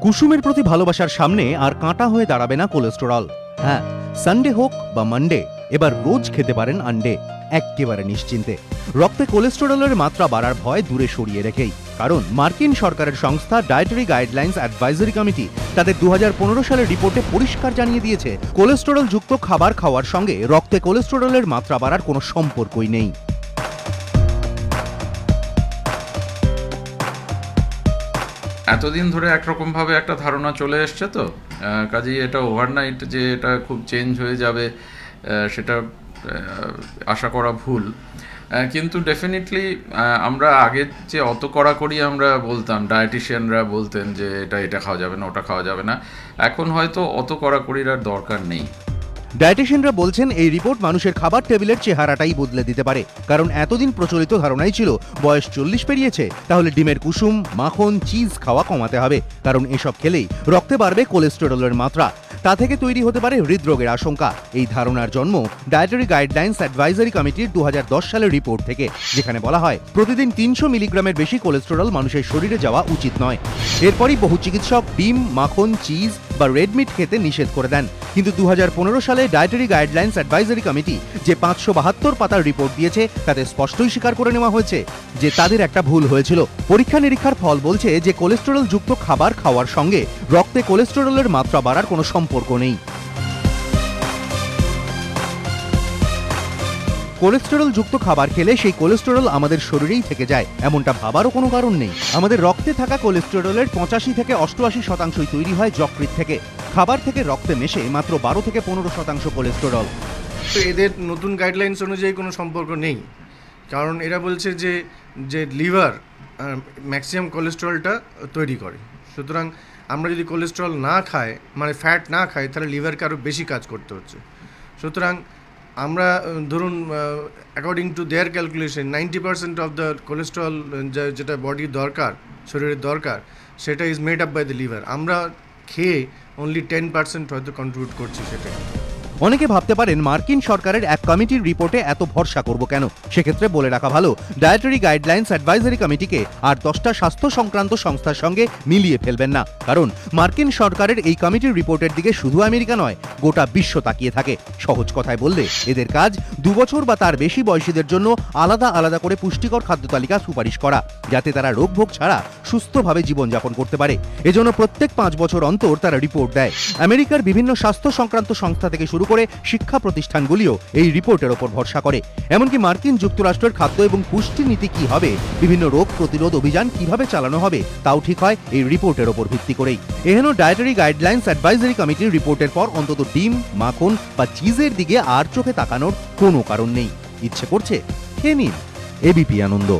কুসুমের প্রতি ভালোবাসার সামনে আর কাঁটা হয়ে দাঁড়াবে না কোলেস্টেরল। হ্যাঁ, সানডে হোক বা মানডে, এবার রোজ খেতে পারেন আন্ডে, একেবারে নিশ্চিন্তে। রক্তে কোলেস্টেরলের মাত্রা বাড়ার ভয় দূরে সরিয়ে রেখেই। কারণ মার্কিন সরকারের সংস্থা ডায়েটারি গাইডলাইন্স অ্যাডভাইজারি কমিটি তাদের 2015 সালের রিপোর্টে পরিষ্কার জানিয়ে দিয়েছে, কোলেস্টেরল যুক্ত খাবার খাওয়ার সঙ্গে রক্তে কোলেস্টেরলের মাত্রা বাড়ার কোনো সম্পর্কই নেই। এতদিন ধরে একরকম ভাবে একটা ধারণা চলে এসছে, তো কাজেই এটা ওভারনাইট যে এটা খুব চেঞ্জ হয়ে যাবে সেটা আশা করা ভুল। কিন্তু ডেফিনেটলি আমরা আগে যে অত কড়াকড়ি আমরা বলতাম, ডায়েটিশিয়ানরা বলতেন যে এটা খাওয়া যাবে না, ওটা খাওয়া যাবে না, এখন হয়তো অত কড়াকড়ির আর দরকার নেই। ডায়েটিশিয়ানরা বলছেন এই রিপোর্ট মানুষের খাবার টেবিলের চেহারাটাই বদলে দিতে পারে। কারণ এতদিন প্রচলিত ধারণাই ছিল বয়স 40 পেরিয়েছে, তাহলে ডিমের কুসুম, মাখন, চিজ খাওয়া কমাতে হবে, কারণ এসব খেলেই রক্তে বাড়বে কোলেস্টেরলের মাত্রা। তা থেকে তৈরি হতে পারে হৃদরোগের আশঙ্কা। এই ধারণার জন্ম ডায়েটারি গাইডলাইন্স অ্যাডভাইজারি কমিটির 2010 সালের রিপোর্ট থেকে, যেখানে বলা হয় প্রতিদিন 300 মিলিগ্রামের বেশি কোলেস্টেরল মানুষের শরীরে যাওয়া উচিত নয়। এরপরই বহু চিকিৎসক ডিম, মাখন, চিজ বা রেড মিট খেতে নিষেধ করে দেন। কিন্তু 2015 সালে ডায়েটারি গাইডলাইন্স অ্যাডভাইজারি কমিটি যে 572 পাতার রিপোর্ট দিয়েছে, তাতে স্পষ্টই স্বীকার করে নেওয়া হয়েছে যে তাদের একটা ভুল হয়েছিল। পরীক্ষা নিরীক্ষার ফল বলছে যে কোলেস্টেরল যুক্ত খাবার খাওয়ার সঙ্গে রক্তে কোলেস্টেরলের মাত্রা বাড়ার কোনো সম্পর্ক নেই। কোলেস্টেরল যুক্ত খাবার খেলে সেই কোলেস্টেরল আমাদের শরীরেই থেকে যায়, এমনটা ভাবারও কোনো কারণ নেই। আমাদের রক্তে থাকা কোলেস্টেরলের 85 থেকে 88% তৈরি হয় যকৃৎ থেকে। খাবার থেকে রক্তে মেশে মাত্র 12 থেকে 15% কোলেস্টেরল। তো এদের নতুন গাইডলাইন্স অনুযায়ী কোনো সম্পর্ক নেই, কারণ এরা বলছে যে লিভার ম্যাক্সিমাম কোলেস্টেরলটা তৈরি করে। সুতরাং আমরা যদি কোলেস্টেরল না খাই, মানে ফ্যাট না খাই, তাহলে লিভারকে আরও বেশি কাজ করতে হচ্ছে। সুতরাং আমরা ধরুন according to their calculation 90% of the cholesterol যেটা বডির দরকার, শরীরের দরকার, সেটা is made up by the liver. আমরা খেয়ে অনলি 10% হয়তো কন্ট্রিবিউট করছি সেটাকে। অনেকে ভাবতে পারেন মার্কিন সরকারের এক কমিটির রিপোর্টে এত ভরসা করব কেন। সেক্ষেত্রে বলে রাখা ভালো, ডায়েটারি গাইডলাইন্স অ্যাডভাইজারি কমিটিকে আর 10টা স্বাস্থ্য সংক্রান্ত সংস্থার সঙ্গে মিলিয়ে ফেলবেন না। কারণ মার্কিন সরকারের এই কমিটির রিপোর্টের দিকে শুধু আমেরিকা নয়, গোটা বিশ্ব তাকিয়ে থাকে। সহজ কথায় বললে এদের কাজ 2 বছর বা তার বেশি বয়সীদের জন্য আলাদা আলাদা করে পুষ্টিকর খাদ্য তালিকা সুপারিশ করা, যাতে তারা রোগভোগ ছাড়া সুস্থভাবে জীবনযাপন করতে পারে। এজন্য প্রত্যেক 5 বছর অন্তর তারা রিপোর্ট দেয়। আমেরিকার বিভিন্ন স্বাস্থ্য সংক্রান্ত সংস্থা থেকে শুরু করে শিক্ষা প্রতিষ্ঠানগুলিও এই রিপোর্টের ওপর ভরসা করে। এমনকি মার্কিন যুক্তরাষ্ট্রের খাদ্য এবং পুষ্টি নীতি কি হবে, বিভিন্ন রোগ প্রতিরোধ অভিযান কিভাবে চালানো হবে, তাও ঠিক হয় এই রিপোর্টের ওপর ভিত্তি করেই। এহেন ডায়েটারি গাইডলাইন্স অ্যাডভাইজারি কমিটির রিপোর্টের পর অন্তত ডিম, মাখন বা চিজের দিকে আর চোখে তাকানোর কোনো কারণ নেই। ইচ্ছে করছে খেয়ে নিন। এবিপি আনন্দ।